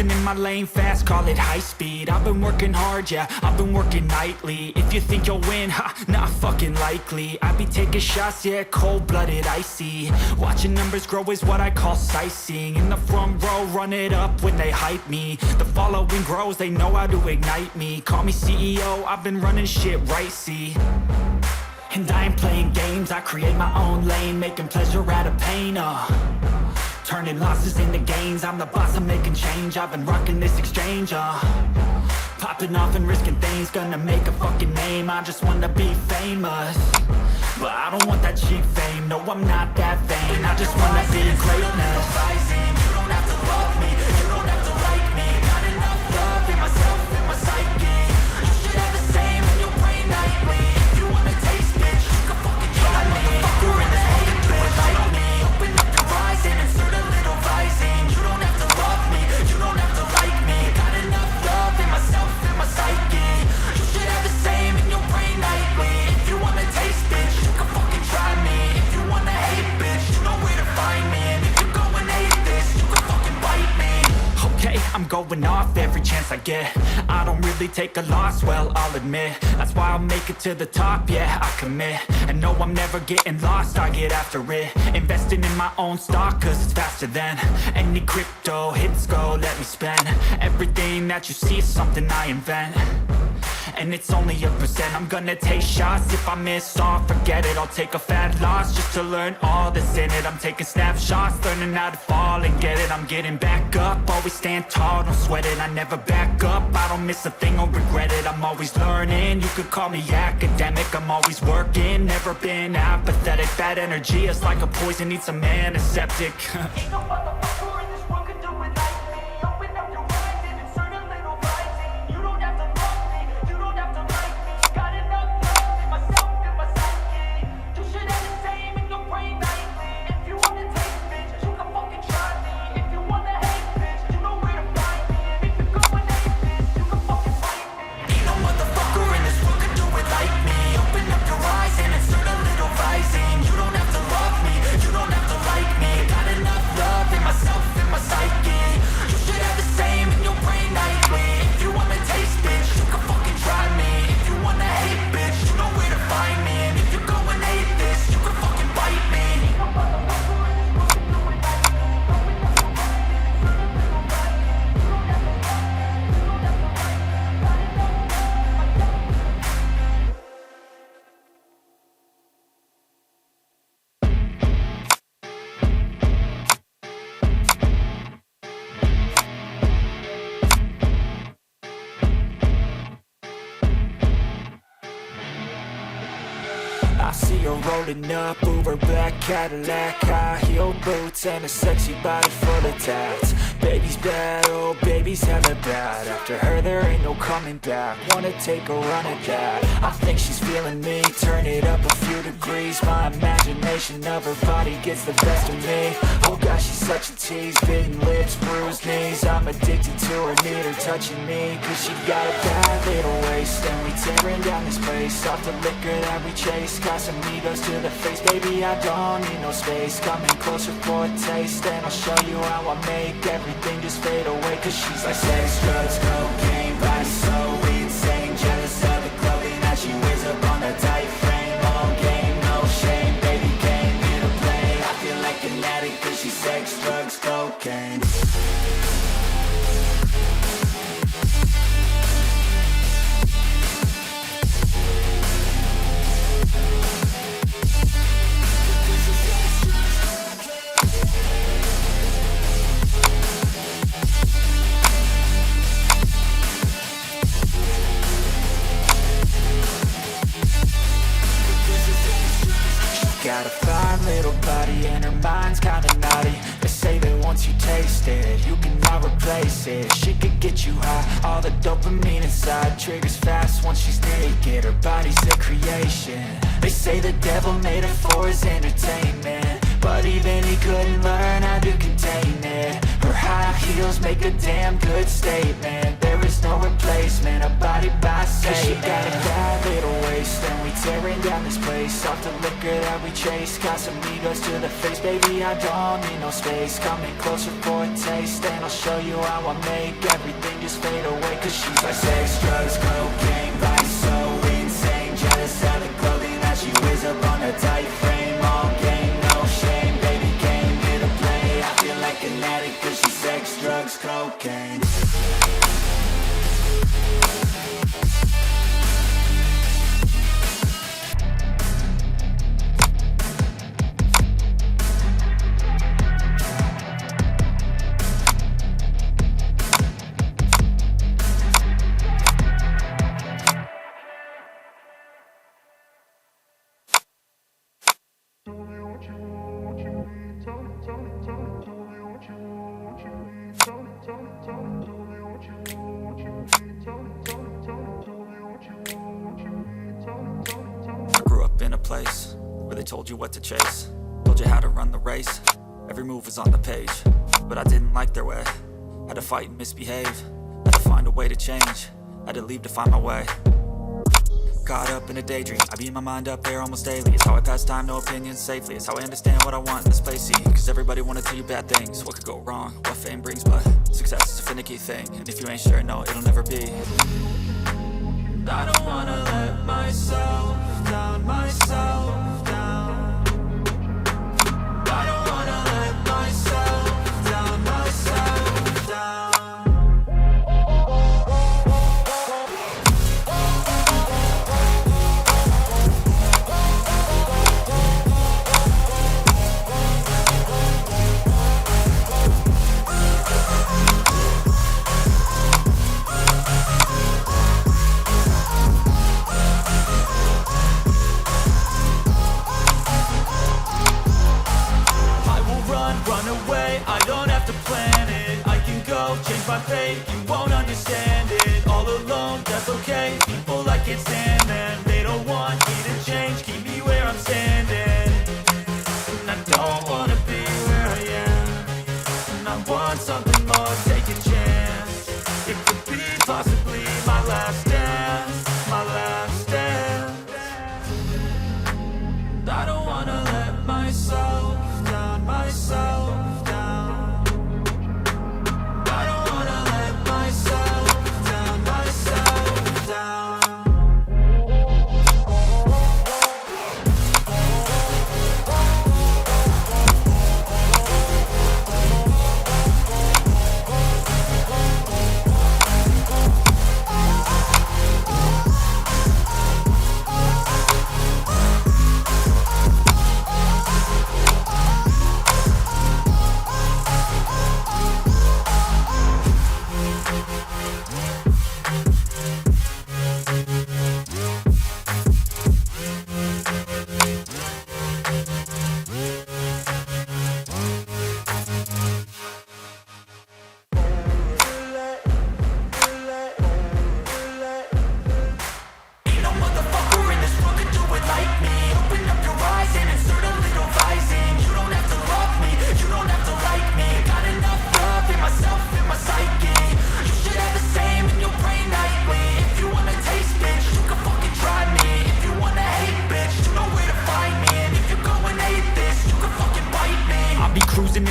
Cruising in my lane fast, call it high speed. I've been working hard, yeah, I've been working nightly. If you think you'll win, ha, not fucking likely. I be taking shots, yeah, cold-blooded, icy. Watching numbers grow is what I call sightseeing. In the front row, run it up when they hype me. The following grows, they know how to ignite me. Call me CEO, I've been running shit right, see. And I ain't playing games, I create my own lane, making pleasure out of pain, turning losses into gains, I'm the boss, I'm making change. I've been rocking this exchange, popping off and risking things, gonna make a fucking name. I just wanna be famous, but I don't want that cheap fame. No, I'm not that vain, I just wanna be greatness. You don't have to love me, you don't have to like me. Got enough love in myself, in my psyche. You should have the same in your brain nightly. If you wanna taste, bitch, you can fucking try me. Motherfucker in this hate, bitch, like me. Open up your eyes and insert a little rising. You don't have to love me, you don't have to like me. Got enough love in myself, in my psyche. You should have the same in your brain nightly. If you wanna taste, bitch, you can fucking try me. If you wanna hate, bitch, you know where to find me. And if you go and hate this, you can fucking bite me. Okay, I'm going off every chance I get. I don't really take a loss, well, I'll admit. That's why I'll make it to the top, yeah, I commit. And no, I'm never getting lost, I get after it. Investing in my own stock, cause it's faster than any crypto hits go, let me spend. Everything that you see is something I invent, and it's only a percent. I'm gonna take shots, if I miss all, forget it. I'll take a fat loss just to learn all that's in it. I'm taking snapshots, learning how to fall and get it. I'm getting back up, always stand tall, don't sweat it. I never back up, I don't miss a thing or regret it. I'm always learning, you could call me academic. I'm always working, never been apathetic. Bad energy is like a poison, needs some antiseptic. Ain't no motherfucker in this world can do it like me. Open up your eyes and insert a little rising. You don't have to love me, you don't have to like me. Got enough love in myself, in my psyche. You should have the same in your brain nightly. If you wanna taste, bitch, you can fucking try me. If you wanna hate, bitch, you know where to find me. And if you go and hate this, you can fucking fight me. Ain't no motherfucker in this world can do it like me. Open up your eyes and insert a little rising. You don't have to love me, you don't have to like me. Got enough love in myself, in my psyche. You should have the same in your brain nightly. If you wanna taste, bitch, you can fucking try me. If you wanna hate, bitch, you know where to find me. And if you go and hate this, you can fucking bite me. I see her rolling up, Uber black Cadillac, high heel boots and a sexy body full of tats. Baby's bad, oh baby's hella bad. After her there ain't no coming back. Wanna take a run at that. I think she's feeling me, turn it up a few degrees. My imagination of her body gets the best of me. Oh gosh, she's such a tease, bitten lips, bruised knees. I'm addicted to her, need her touching me. Cause she got a bad little waist, and we tearing down this place. Off the liquor that we chase, got some egos to the face. Baby, I don't need no space. Coming closer for a taste, and I'll show you how I make everything just fade away. Cause she's like sex, drugs, cocaine, body so insane. Jealous of the clothing that she wears up on a tight frame. All game, no shame, baby came here to play. I feel like an addict cause she's sex, drugs, cocaine. Got a fine little body and her mind's kinda naughty. They say that once you taste it, you cannot replace it. She could get you high, all the dopamine inside triggers fast once she's naked. Her body's a creation. They say the devil made her for his entertainment, but even he couldn't learn how to contain it. Her high heels make a damn good statement. There is no replacement, a body by Satan. Cause she got a bad little waist, and we tearing down this place. Off the liquor that we chase. Got some egos to the face, baby, I don't need no space. Coming closer for a taste, and I'll show you how I make everything just fade away. Cause she's like sex, drugs, cocaine, vice, so insane. Jealous of the clothing that she wears up on a tight frame. All game, no shame, baby came here to play. I feel like an addict cause she's sex, drugs, cocaine. Place where they told you what to chase, told you how to run the race. Every move was on the page, but I didn't like their way. Had to fight and misbehave, had to find a way to change, had to leave to find my way. Caught up in a daydream, I beat my mind up there almost daily. It's how I pass time, no opinions safely. It's how I understand what I want in this place, see. Cause everybody wanna tell you bad things, what could go wrong, what fame brings. But success is a finicky thing, and if you ain't sure, no, it'll never be. I don't wanna let myself down, myself down. I don't wanna let myself down, myself down. Change my fate, you won't understand it. All alone, that's okay. People I can't stand them, they don't want me to change. Keep me where I'm standing, and I don't wanna be where I am. And I want something more, take a chance. It could be possibly my last dance, my last dance. I don't wanna let myself down, myself.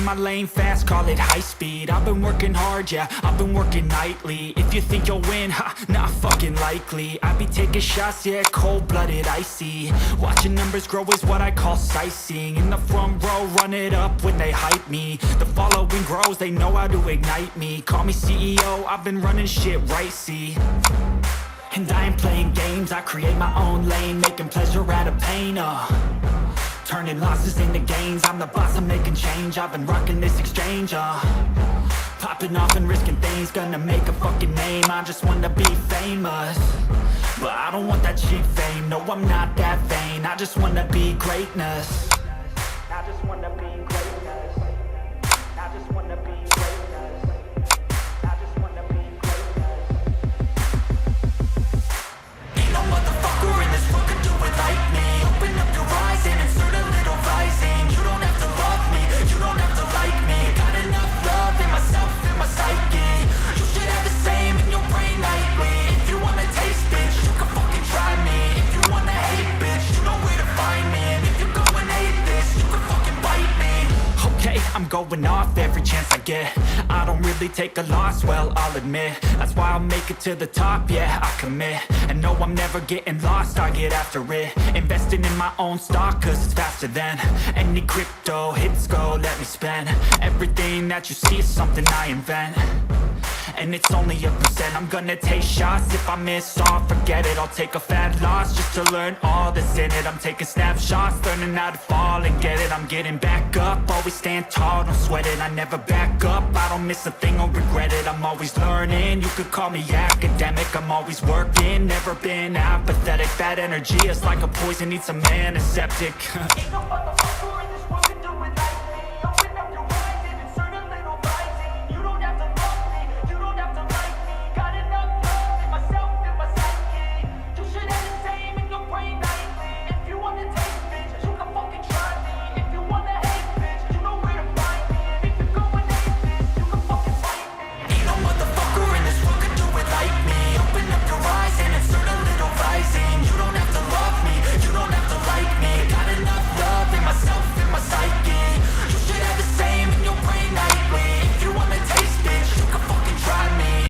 My lane fast, call it high speed. I've been working hard, yeah, I've been working nightly. If you think you'll win, ha, not fucking likely. I be taking shots, yeah, cold-blooded, icy. Watching numbers grow is what I call sightseeing. In the front row, run it up when they hype me. The following grows, they know how to ignite me. Call me CEO, I've been running shit right, see. And I ain't playing games, I create my own lane, making pleasure out of pain, turning losses into gains. I'm the boss, I'm making change. I've been rocking this exchange, popping off and risking things. Gonna make a fucking name, I just wanna be famous. But I don't want that cheap fame, no, I'm not that vain. I just wanna be greatness. I just wanna be greatness. I just wanna be greatness. I just wanna be greatness. Ain't no motherfucker in this world could do it like me. Open up your eyes and insert a little rising. You don't have to love me, you don't have to like me. Got enough love in myself, in my psyche. You should have the same in your brain nightly. If you wanna taste, bitch, you can fucking try me. If you wanna hate, bitch, you know where to find me. And if you're going I'm going off every chance I get. I don't really take a loss, well, I'll admit. That's why I'll make it to the top, yeah, I commit. And no, I'm never getting lost, I get after it. Investing in my own stock, cause it's faster than any crypto hits go, let me spend. Everything that you see is something I invent, and it's only a percent. I'm gonna take shots, if I miss all, forget it. I'll take a fat loss just to learn all that's in it. I'm taking snapshots, learning how to fall and get it. I'm getting back up, always stand tall, don't sweat it. I never back up, I don't miss a thing or regret it. I'm always learning, you could call me academic. I'm always working, never been apathetic. That energy is like a poison, needs a man, a septic.